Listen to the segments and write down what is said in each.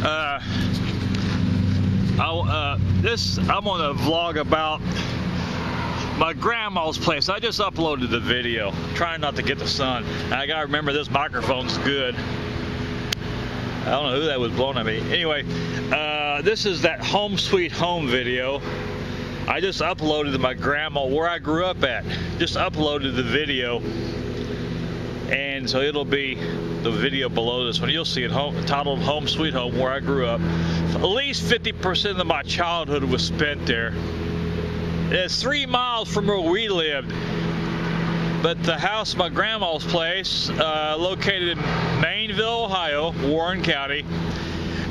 I'm on a vlog about my grandma's place. I just uploaded the video, trying not to get the sun. And I gotta remember this microphone's good. I don't know who that was blowing at me. Anyway, this is that home sweet home video. I just uploaded to my grandma where I grew up at. Just uploaded the video, and so it'll be the video below this one. You'll see it, titled Home Sweet Home, where I grew up. At least 50% of my childhood was spent there. It's 3 miles from where we lived. But the house, my grandma's place, located in Mainville, Ohio, Warren County.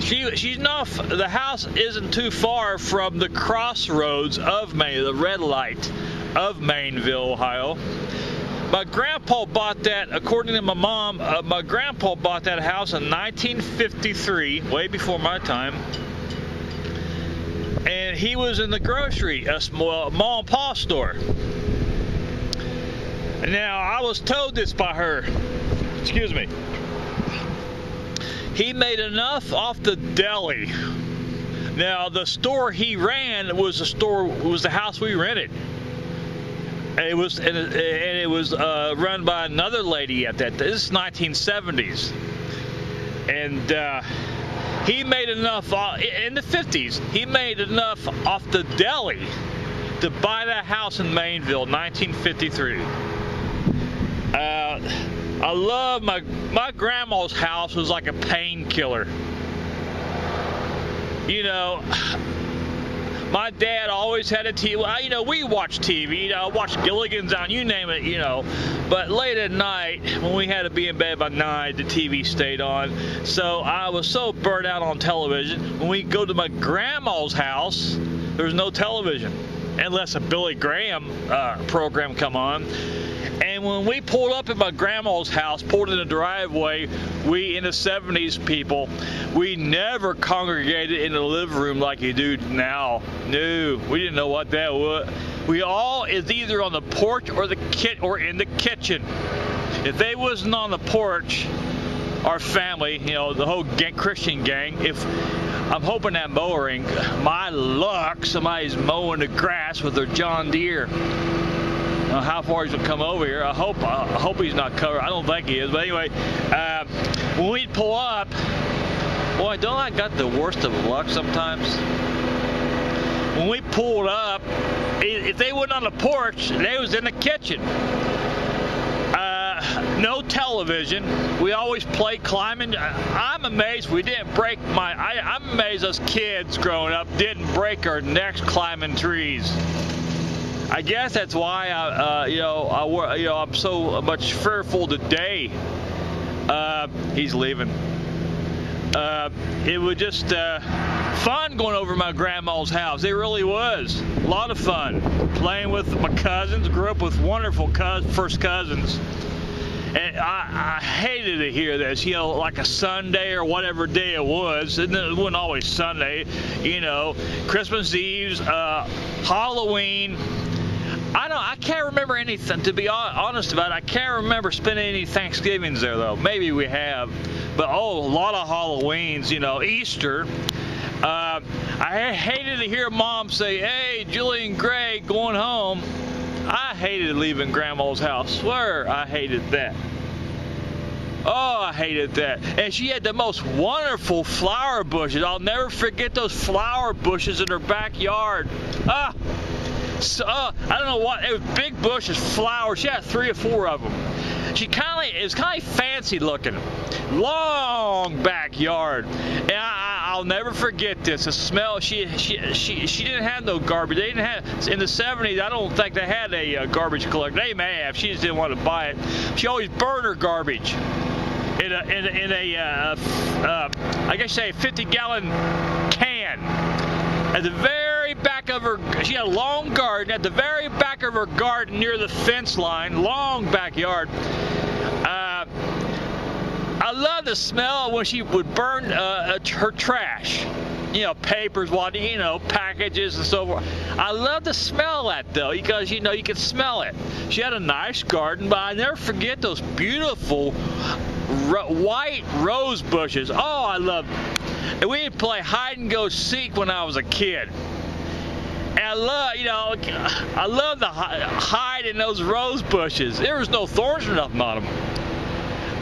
The house isn't too far from the crossroads of the red light of Mainville, Ohio. My grandpa bought that, according to my mom, my grandpa bought that house in 1953, way before my time. And he was in the grocery, a small mom and pop store. Now, I was told this by her. Excuse me. He made enough off the deli. Now, the store he ran was the house we rented. It was run by another lady at that. This is 1970s, and he made enough in the 50s. He made enough off the deli to buy that house in Mainville, 1953. I love my grandma's house. Was like a painkiller. You know, my dad always had a TV. You know, we watched TV. You know, watched Gilligan's on, you name it. You know, but late at night when we had to be in bed by 9, the TV stayed on. So I was so burnt out on television. When we go to my grandma's house, there's no television unless a Billy Graham program come on. And when we pulled up at my grandma's house, pulled in the driveway, we in the 70s people, we never congregated in the living room like you do now. No, we didn't know what that was. We all is either on the porch or in the kitchen. If they wasn't on the porch, our family, you know, the whole Christian gang, I'm hoping that mowing, my luck, somebody's mowing the grass with their John Deere. How far he's gonna come over here? I hope he's not covered. I don't think he is. But anyway, when we pull up, boy, don't I got the worst of luck sometimes? When we pulled up, if they wasn't on the porch, they was in the kitchen. No television. We always played climbing. I'm amazed we didn't break I'm amazed us kids growing up didn't break our necks climbing trees. I guess that's why I'm so much fearful today. He's leaving. It was just fun going over my grandma's house. It really was a lot of fun playing with my cousins. Grew up with wonderful first cousins, and I hated to hear this. You know, like a Sunday or whatever day it was. It wasn't always Sunday. You know, Christmas Eve's, Halloween. I can't remember anything, to be honest about it. I can't remember spending any Thanksgivings there, though. Maybe we have. But, a lot of Halloweens, you know, Easter. I hated to hear Mom say, hey, Julie and Greg going home. I hated leaving Grandma's house. Swear I hated that. Oh, I hated that. And she had the most wonderful flower bushes. I'll never forget those flower bushes in her backyard. So, I don't know what, it was big bushes, flowers. She had 3 or 4 of them. It was kind of fancy looking, long backyard. And I'll never forget this. The smell. She didn't have no garbage. They didn't have in the 70s. I don't think they had a garbage collector. They may have. She just didn't want to buy it. She always burned her garbage in a I guess say a 50-gallon can. At the very back of her, she had a long garden. At the very back of her garden, near the fence line, long backyard. I love the smell when she would burn her trash. You know, papers, packages and so forth. I love the smell of that, though, because, you know, you can smell it. She had a nice garden, but I never forget those beautiful white rose bushes. Oh, I love And we'd play hide and go seek when I was a kid. And I love the hide in those rose bushes. There was no thorns or nothing on them.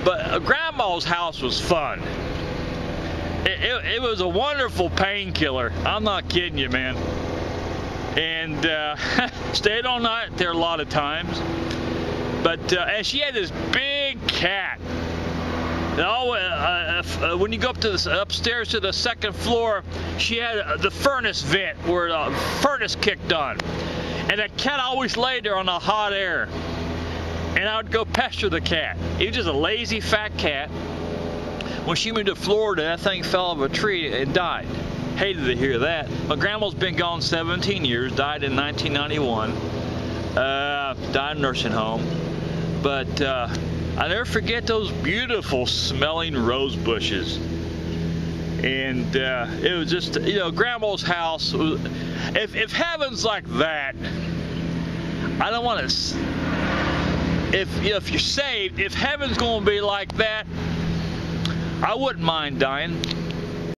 But Grandma's house was fun. It was a wonderful painkiller. I'm not kidding you, man. And stayed all night there a lot of times. But and she had this big cat. When you go up to upstairs to the second floor, she had the furnace vent where the furnace kicked on. And that cat always laid there on the hot air. And I would go pester the cat. He was just a lazy fat cat. When she moved to Florida, that thing fell off a tree and died. Hated to hear that. My grandma's been gone 17 years, died in 1991. Died in a nursing home. But I never forget those beautiful smelling rose bushes. And it was just, Grandma's house. If heaven's like that, I don't want to. If you're saved, if heaven's going to be like that, I wouldn't mind dying.